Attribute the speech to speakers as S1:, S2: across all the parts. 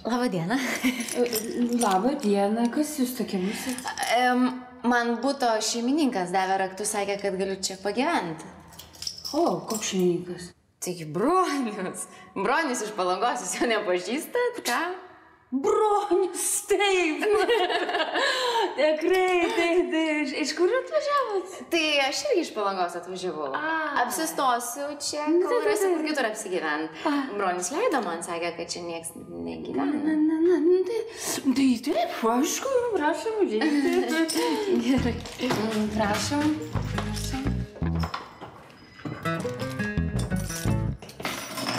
S1: Labą dieną.
S2: Labą dieną, kas jūs tokia būsit?
S1: Man būto šeimininkas davė raktus, sakė, kad galiu čia pagyventi.
S2: O, koks šeimininkas?
S1: Taigi Bronius. Bronius iš Palangos, jūs jo nepažįstat, ką?
S2: Bronius, taip. Tikrai, taip. Iš kur atvažiavot?
S1: Tai aš irgi iš Palangos atvažiavau. Apsistosiu čia, kol rasiu kur kitur apsigyventi. Bronius leido man, sakė, kad čia nieks negyvena.
S2: Tai taip, aišku, prašom, užėjti.
S1: Gerai.
S2: Prašom.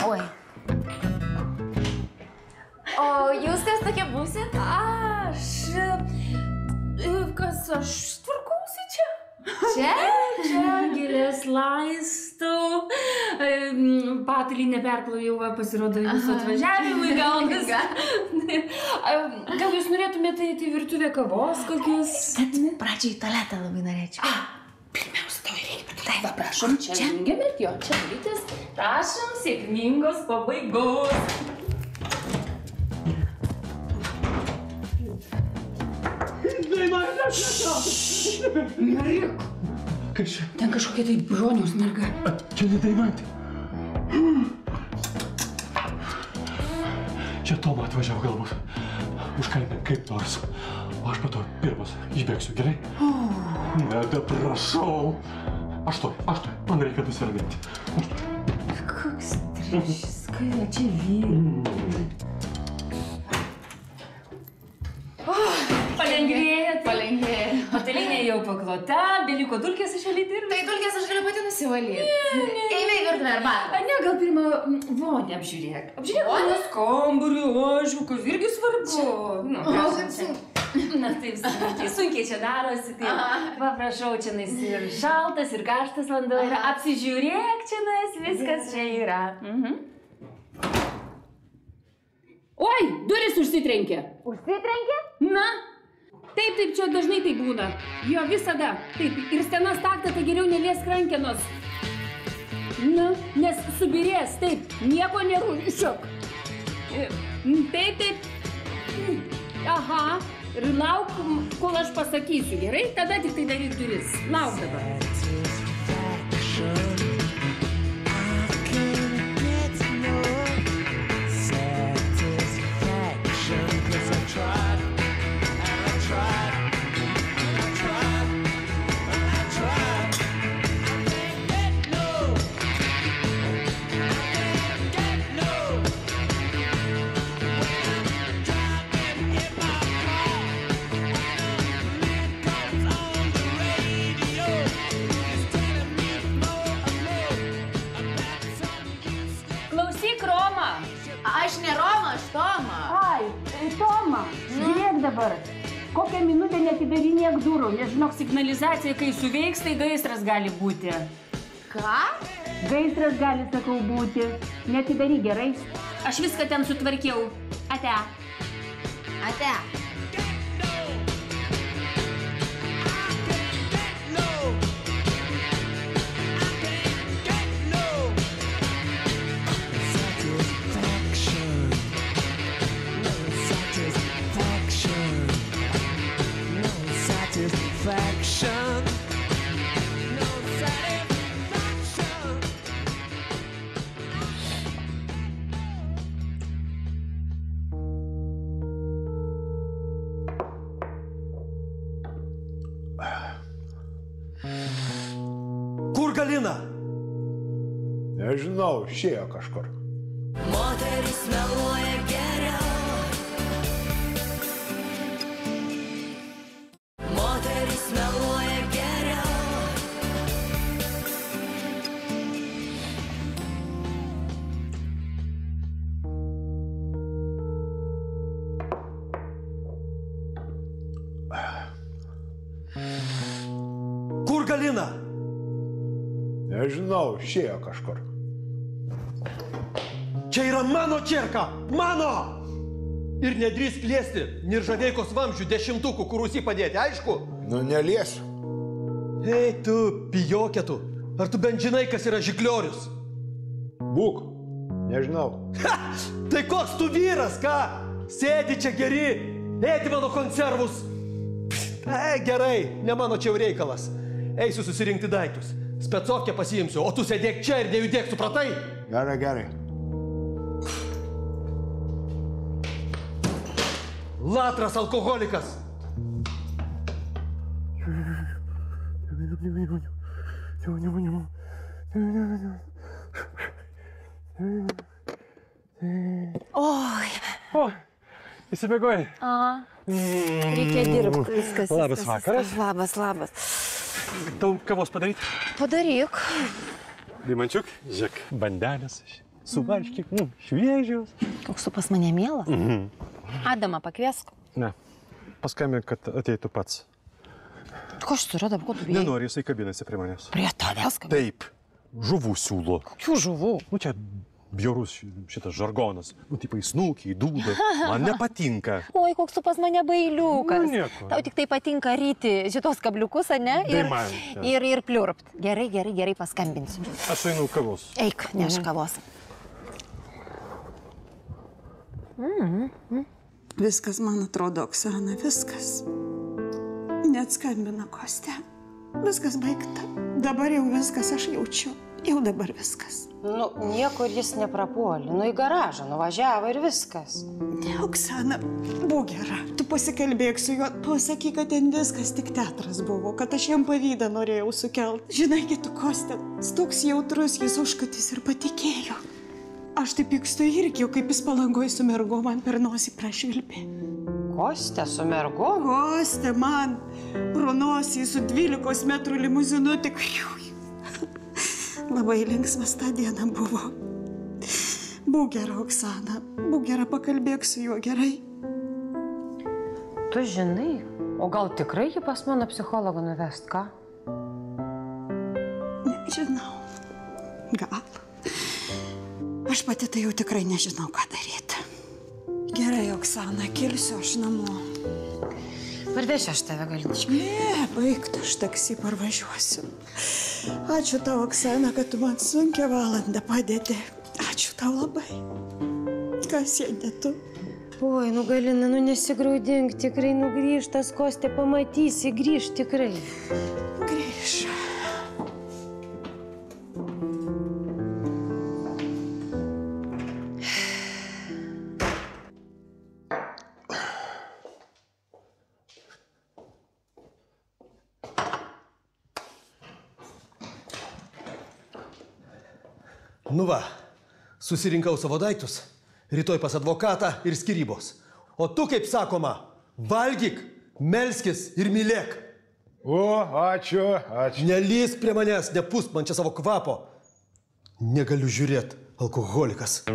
S1: Oi. O jūs kas tokie būsit?
S2: Aš tvarkausi čia.
S1: Čia?
S2: Čia gėlės laistau. Patalį neperklojau, pasirodo jūsų atvažiavimui gaunas. Gal jūs norėtumėte į virtuvę kavos kokius?
S1: Bet pradžiai į tualetą labai norėčiau.
S2: Pirmiausia, tau reikia. Va, prašom, čia jungiamėt, jo, čia rytis. Prašom, sėkmingos pabaigos. Nereik.
S3: Kas čia?
S2: Ten kažkokia tai Broniaus merga.
S3: Čia ne Daimantė. Čia Toma atvažiavo galbūt. Užkalbėk kaip nors. O aš po to pirmas išbėgsiu, gerai? Nebeprašau. Aš to. Man reikia nusiraminti.
S2: Koks trišis, kai čia vyrai. Palengvėjat?
S1: Palengvėjat.
S2: Patalinė jau paklota, beliko dulkės išvalyti ir...
S1: Tai dulkės aš galiu pati nusivalyti. Eime į virtuvę arbatą.
S2: Ne, gal pirmą vonę apžiūrėk. Apžiūrėk vonios kambarį, aišku, kas irgi svarbu. Na taip, sunkiai čia darosi. Va, prašau, čia ir šaltas, ir karštas vanduo yra. Apsižiūrėk čia, viskas čia yra. Oi, duris užsitrenkė.
S1: Užsitrenkė?
S2: Na, taip, čia dažnai tai būna. Jo, visada. Taip, ir stenas taktą, tai geriau neliesk rankenos. Na, nes subirės, taip, nieko nerūšiok. Taip. Aha, ir lauk, kol aš pasakysiu, gerai? Tada tik tai daryk duris. Lauk dabar.
S1: Aš ne Roma, aš Toma.
S2: Ai, Toma, žiūrėk dabar. Kokią minutę netidarinėk durų, nes žinok, signalizacija, kai suveiks, tai gaisras gali būti.
S1: Ką?
S2: Gaisras gali, sakau, būti. Netidaryk, gerai? Aš viską ten sutvarkiau. Ate.
S1: Ate.
S4: Kur Galina?
S5: Nežinau, išėjo kažkur.
S6: Moteris meluoja geriau. Moteris meluoja geriau.
S4: Kur Galina?
S5: Nežinau, išėjo kažkur.
S4: Čia yra mano čerka! Mano! Ir nedrįsk liesti Niržaveikos vamzdžių 10-ukų, kur Rūsy padėti, aišku?
S5: Nu, neliesiu.
S4: Ei, tu, pijokė tu. Ar tu bent žinai, kas yra žikliorius?
S5: Būk. Nežinau.
S4: Ha! Tai koks tu vyras, ką? Sėdi čia geri, ėdi mano konservus. Gerai, ne mano čia jau reikalas. Eisiu susirinkti daiktus. Specovkę pasiimsiu, o tu sėdėk čia ir nejudėk, supratai?
S5: Gerai, gerai.
S4: Latras alkoholikas.
S1: Oi.
S3: O, įsibėgojai.
S1: Reikia dirbti. Viskas.
S3: Labas vakaras.
S1: Labas.
S3: Tau kavos padaryti?
S1: Padaryk.
S3: Dimančiuk, žiūrėk, bandelės, suvarškyk, šviežios.
S1: Koks tu pas mane mielas? Adamą pakviesk.
S3: Ne, paskambink, kad ateitų pats.
S1: Ko aš turiu dabar, ko tu bijai?
S3: Nenori, jisai kabinasi prie manęs.
S1: Prie tavęs kabinasi?
S3: Taip, žuvų siūlo.
S1: Kokių žuvų?
S3: Čia bjaurus šitas žargonas. Tipai snūkiai, dūda. Man nepatinka.
S1: Oi, koks tu pas mane bailiukas.
S3: Nieko.
S1: Tau tik tai patinka ryti šitos kabliukus, ne? Ir pliurpt. Gerai, paskambinsiu.
S3: Aš einu kavos.
S1: Eik, neš kavos.
S7: Viskas, man atrodo, Oksana, viskas. Net skambina Kostė. Viskas baigta. Dabar jau viskas aš jaučiu. Jau dabar viskas.
S8: Niekur jis neprapuolė. Į garažą nuvažiavo ir viskas.
S7: Oksana, būk gera. Tu pasikalbėk su juo. Pasakyk, kad ten viskas tik teatras buvo. Kad aš jam pavydą norėjau sukelt. Žinai, tu Kostė, toks jautrus, jis užkatys ir patikėjo. Aš taip pykstu irgi, kaip jis Palangoj su mergom man per nosį prašvilpė.
S8: Kostė su mergom?
S7: Kostė man pro nosį su 12 metrų limuzinu tik... Labai linksmas tą dieną buvo. Būk gera, Oksana. Būk gera, pakalbėk su juo, gerai?
S8: Tu žinai, o gal tikrai jį pas mano psichologą nuvest, ką?
S7: Nežinau. Gal. Aš pati tai jau tikrai nežinau, ką daryti. Gerai, Oksana, kilsiu aš namo.
S8: Parvešiu aš tave, Galiniškai.
S7: Ne, baigta, aš taksi parvažiuosiu. Ačiū tau, Oksana, kad tu man sunkią valandą padėti. Ačiū tau labai. Kas jei ne tu?
S8: Oi, Galina, nesigraudink, tikrai grįž tas Kostė, pamatysi, grįž tikrai.
S7: Grįž.
S4: Nu va, susirinkau savo daiktus, rytoj pas advokatą ir skyrybos. O tu, kaip sakoma, valgyk, melskis ir mylėk.
S5: O, ačiū.
S4: Nelįsk prie manęs, nepūsk man čia savo kvapo. Negaliu žiūrėti, alkoholikas.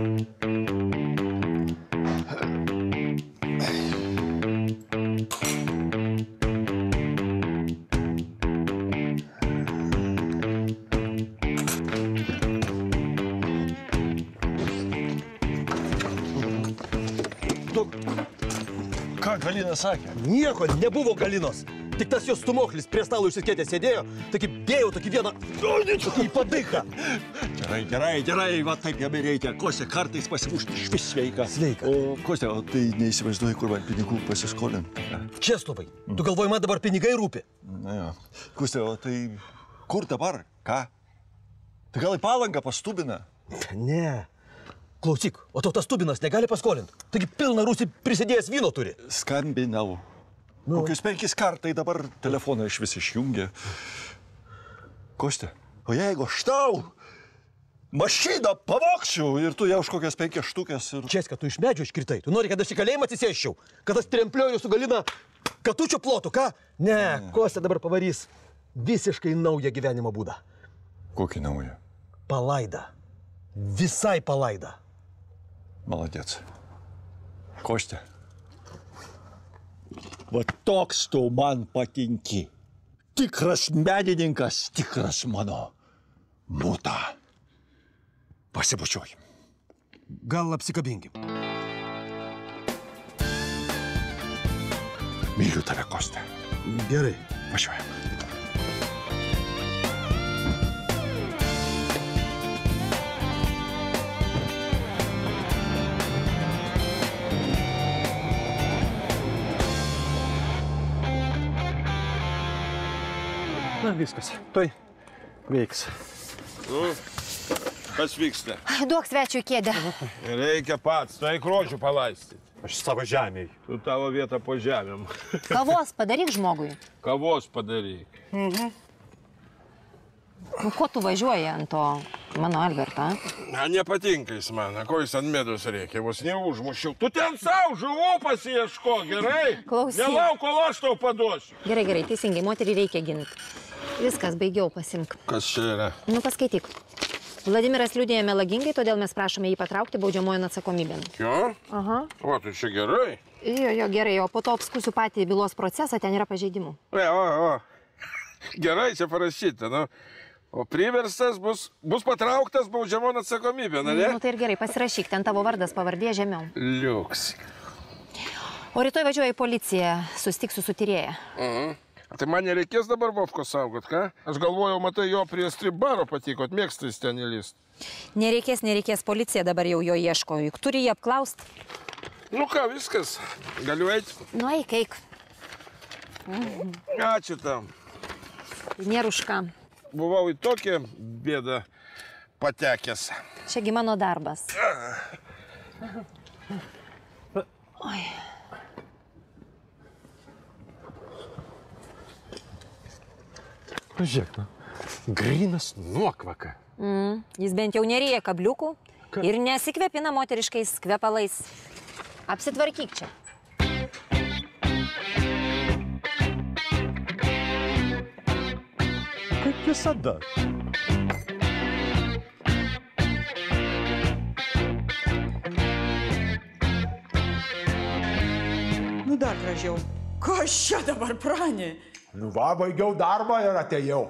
S3: Ką Galina sakė?
S4: Nieko, nebuvo Galinos. Tik tas jos stumoklis prie stalo išsiskėtė sėdėjo, tokį dėjau tokį vieną, tokį padaiką.
S9: Gerai, va taip jam ir reikia. Kostė, kartais pasimušti išvis sveika.
S4: Sveika.
S9: O Kostė, o tai neįsivaizduoji, kur man pinigų pasiskolinti.
S4: Česlovai, tu galvoji, man dabar pinigai rūpi?
S9: Na jo. Kostė, o tai kur dabar? Ką? Tai gal į Palangą pas Tubiną?
S4: Ne. Klausyk, o tau tas Tubinas negali paskolinti? Taigi pilną rūsį prisidėjęs vyno turi.
S9: Skambinau. Kokius 5 kartai dabar telefoną iš vis išjungė. Kostė, o jeigu aš tau mašiną pavogčiau ir tu jau už kokias 5 štukės ir...
S4: Česka, tu iš medžio iškritai. Tu nori, kad aš į kalėjimą atsisėsčiau? Kad aš tremplioju su Galina katučių plotu, ką? Ne, Kostė dabar pavarys visiškai naują gyvenimo būdą.
S9: Kokį naują?
S4: Palaidą. Visai palaidą.
S9: Молодец. Kostė. Va toks tu man patinki. Tikras menininkas, tikras mano mūta. Pasibučiuojam.
S4: Gal apsikabinkim.
S9: Myliu tave, Kostė.
S4: Gerai.
S9: Važiuojam.
S4: Na, viskas. Tai veiks.
S10: Nu, kas vyksta?
S11: Duok svečiui kėdę.
S10: Reikia pats, tu eik rožių palaistyti.
S3: Aš savo žemėj.
S10: Tu tavo vietą po žemėm.
S11: Kavos padaryk žmogui.
S10: Kavos padaryk.
S11: Nu, ko tu važiuoji ant to mano Albertą?
S10: Na, nepatinka jis man, ko jis ant medus reikia, vos neužmušiau. Tu ten savo žuvų pasieško, gerai?
S11: Klausyk.
S10: Nelauk, kol aš tau paduosiu.
S11: Gerai, teisingai, moterį reikia ginti. Viskas, baigiau, pasimk.
S10: Kas čia yra?
S11: Nu, paskaityk. Vladimiras liudija melagingai, todėl mes prašome jį patraukti baudžiamojon atsakomybėn.
S10: Jo?
S11: Aha.
S10: O, tai čia gerai?
S11: Jo, gerai, o po to apskusiu patį bylos procesą, ten yra pažeidimų.
S10: Gerai, čia parašyta, nu. O priverstas bus patrauktas baudžiamon atsakomybėn, ne?
S11: Nu, tai ir gerai, pasirašyk, ten tavo vardas, pavardė žemiau.
S10: Liuks.
S11: O rytoj važiuoju į policiją, susitiksiu su tyrėja.
S10: Tai man nereikės dabar Vovko saugot, ką? Aš galvojau, matai, jo prie strip-baro patiko, mėgsta jis ten įlyst.
S11: Nereikės, policija dabar jau jo ieško, juk turi jį apklaust.
S10: Nu ką, viskas, galiu eiti?
S11: Nu, eik.
S10: Ačiū tam.
S11: Nėra už ką.
S10: Buvau į tokią bėdą patekęs.
S11: Čiagi mano darbas. Oi.
S3: Žiūrėk, grynas nuokvaka.
S11: Jis bent jau neryja kabliukų ir nesikvepina moteriškais kvepalais. Apsitvarkyk čia.
S3: Kaip visada.
S7: Nu, dar gražiau. Kas čia dabar pranė?
S5: Nu va, baigiau darbą ir atėjau.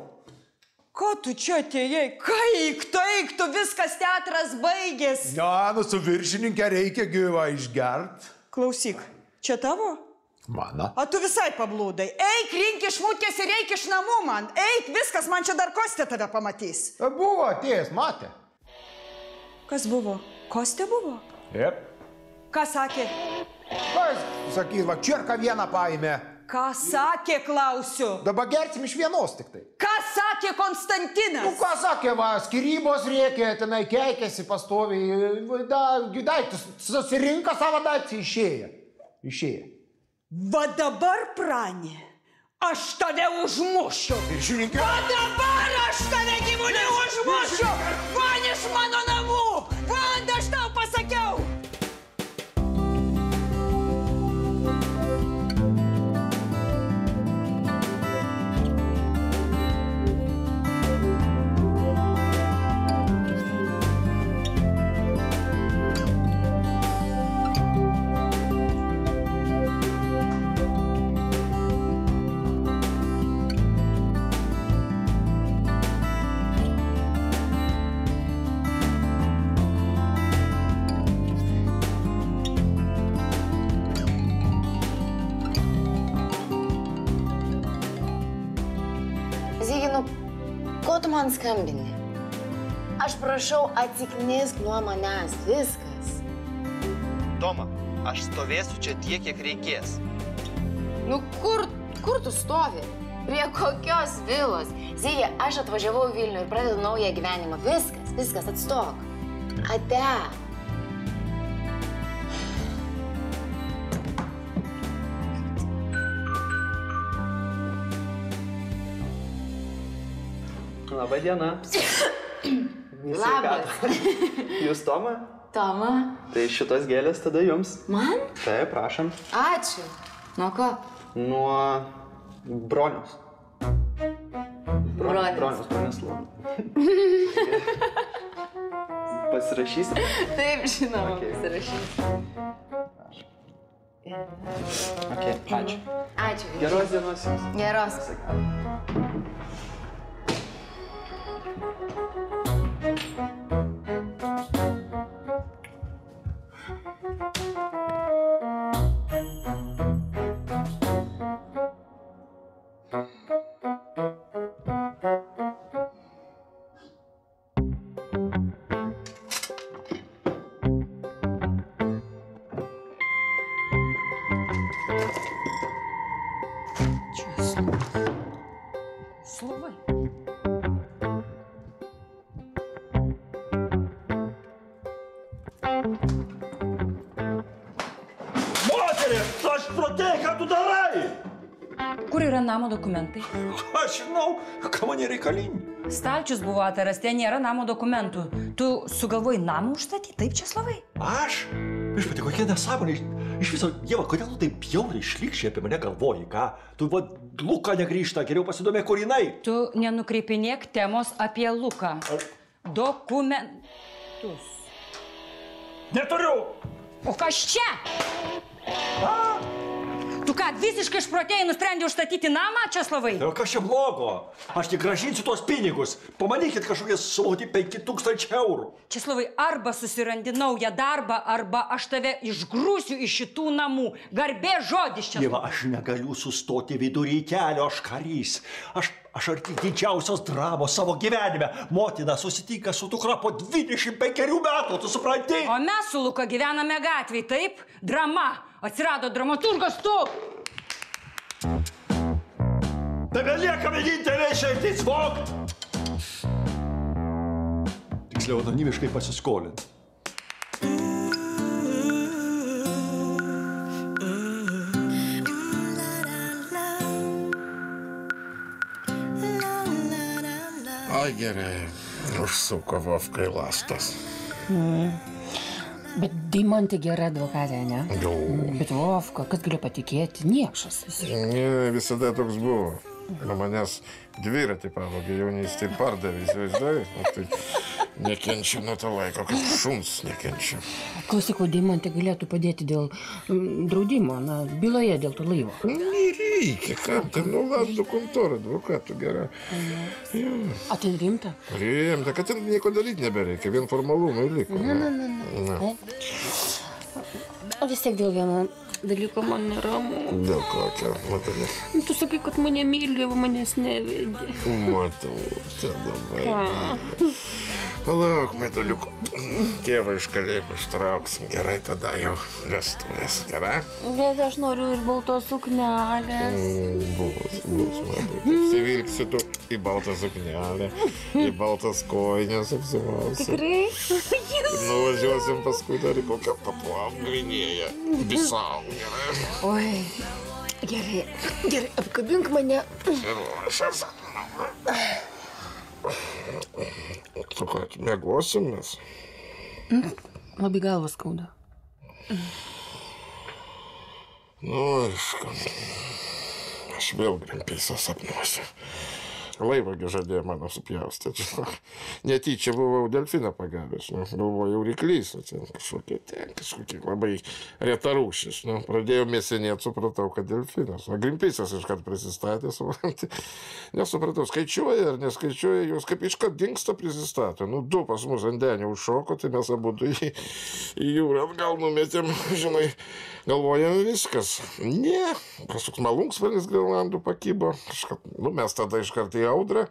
S7: Ko tu čia atėjai? Kaik, tu viskas teatras baigės.
S5: Ne, nu su viršininkė reikia gyvą išgert.
S7: Klausyk, čia tavo?
S5: Mano.
S7: O tu visai pablūdai. Eik, rink iš mutkės ir eik iš namų man. Eik, viskas, man čia dar Kostė tave pamatys.
S5: Buvo atėjęs, matė.
S7: Kas buvo? Kostė buvo?
S5: Jep.
S7: Ką sakė?
S5: Kas, sakyt, va, čirką vieną paėmė.
S7: Ką sakė, klausiu?
S5: Dabar gersim iš vienos tik tai.
S7: Ką sakė Konstantinas?
S5: Nu, ką sakė, va, skirybos rėkė, tenai keikėsi pastoviai, daiktus, susirinka savo daiktus, išėję.
S7: Va dabar pranė, aš tave užmušiu.
S5: Viršininkė.
S7: Va dabar aš tave gyvulį užmušiu. Man iš mano namų. Vanda, aš tau pasakiau.
S1: Ko tu man skambini? Aš prašau, atsiknisk nuo manęs, viskas.
S12: Toma, aš stovėsiu čia tiek, kiek reikės.
S1: Nu, kur tu stovi? Prie kokios vilos? Zija, aš atvažiavau į Vilnių ir pradedu naują gyvenimą. Viskas, atstok. Ate.
S12: Labą dieną.
S1: Labas.
S12: Jūs Toma?
S1: Toma.
S12: Tai šitos gėlės tada jums.
S1: Man?
S12: Taip, prašom.
S1: Ačiū. Nuo ko?
S12: Nuo Broniaus.
S1: Broniaus.
S12: Pasirašysim?
S1: Taip, žinoma, pasirašysim.
S12: Ačiū.
S1: Ačiū.
S12: Geros dienos jums.
S1: Geros.
S2: Česlovai.
S9: Moterį, aš protėjai, ką tu darai?
S2: Kur yra namo dokumentai?
S9: Aš žinau, ką man reikalingi.
S2: Stalčius buvo atviras, ten nėra namo dokumentų. Tu sugalvojai namą užstatyti, taip, Česlovai?
S9: Aš? Viešpatie, kokia nesąmonė. Iš viso, Ieva, kodėl tu taip bjauriai šlykščiai apie mane galvoji, ką? Tu, va, Luka negrįžta, geriau pasidomėk, kur jinai.
S2: Tu nenukreipinėk temos apie Luką. Dokumentus.
S9: Neturiu!
S2: O kas čia? Tu ką, visiškai išprotėjai nusprendė užstatyti namą, Česlovai?
S9: O kas čia blogo? Aš tik grąžinsiu tuos pinigus. Pamanykit kažkokie sumauti 5000 eurų.
S2: Česlovai, arba susirandi naują darbą, arba aš tave išgrūsiu iš šitų namų. Garbė žodis, Česlovai.
S9: Dieva, aš negaliu sustoti vidury kelio, aš karys. Aš arti didžiausios dramos savo gyvenime. Motina susitinka su dukra po 25 metų, tu supranti?
S2: O mes su Luka gyvename gatvėj, taip? Drama. Atsirado dramaturgas, tu!
S9: Nebelieka vienintelė išeitis, vok! Tiksliau, anonimiškai pasiskolint.
S10: Ai, gerai, užsuko Vovkai lastas.
S2: Bet Deimantė gera advokatė, ne?
S10: Jau.
S2: Bet Vovka, kas gali patikėti? Niekšas visi.
S10: Ne, visada toks buvo. Nuo manęs dviratį pavogė, jaunystėj pardavė, įsivaizduoji? Tai nekenčiu nuo to laiko, kad šuns nekenčiu.
S2: Klausyk, o Deimantė galėtų padėti dėl draudimo, na, byloje dėl to laivo.
S10: Nereikia, kam ten Olandų kontora, advokatų gera.
S2: O tai rimta?
S10: Rimta, kad ten nieko daryti nebereikia, vien formalumai liko.
S2: Na. O vis tiek dėl vieno dalyko man neramu.
S10: Dėl kokio, Matalė?
S2: Tu sakai, kad mane myli, o manęs nevedė.
S10: Matau, čia labai. Palauk, Mataliuku. Tėvą iš kalėjimo ištrauksim. Gerai, tada jau vestuvės. Gerai?
S2: Bet aš noriu ir baltos suknelės.
S10: Bus, Matai. Apsivilksi tu į baltą suknelę, į baltas kojines apsivalsi.
S2: Tikrai?
S10: Nuvažiuosim paskui dar į kokią Papuą-Gvinėją. Bisau, gerai?
S2: Oi, gerai, gerai, apkabink mane.
S10: Ruošęs. Tu ką, mėgosim mes?
S2: Labai galva skauda.
S10: Nu, aišku. Aš vėl Greenpeace'ą sapnuosiu. Laivagi žadėjo mano supjaustyti. Netyčia buvau delfiną pagavęs. Galvojau ryklys. Kažkokie labai reta rūšis. Pradėjau mėsinėti, supratau, kad delfinas. O Greenpeace'as iškart prisistatė. Nesupratau, skaičiuoja ar neskaičiuoja. Jūs kaip iškart dingsta prisistatė. Du pas mus ant denio užšoko, tai mes abudu į jūrą atgal numetėm. Žinai, galvojame viskas. Ne, kažkoks malunksvalis Grenlandų pakybo. Mes tada iškart į audrą,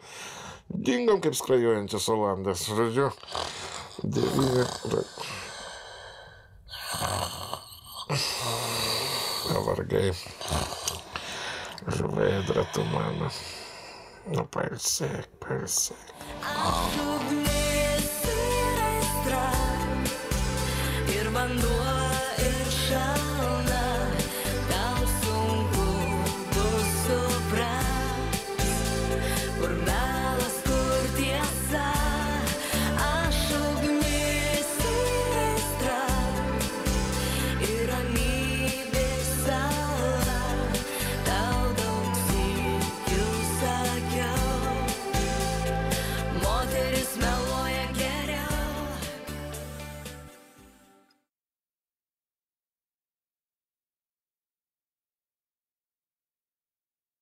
S10: dingom kaip skrajojantis Olandas. Žodžiu, 9. Pavargai. Žuvedra tu mano. Nu, pailsėk, pailsėk.
S6: Ugnis ir aistra ir vanduo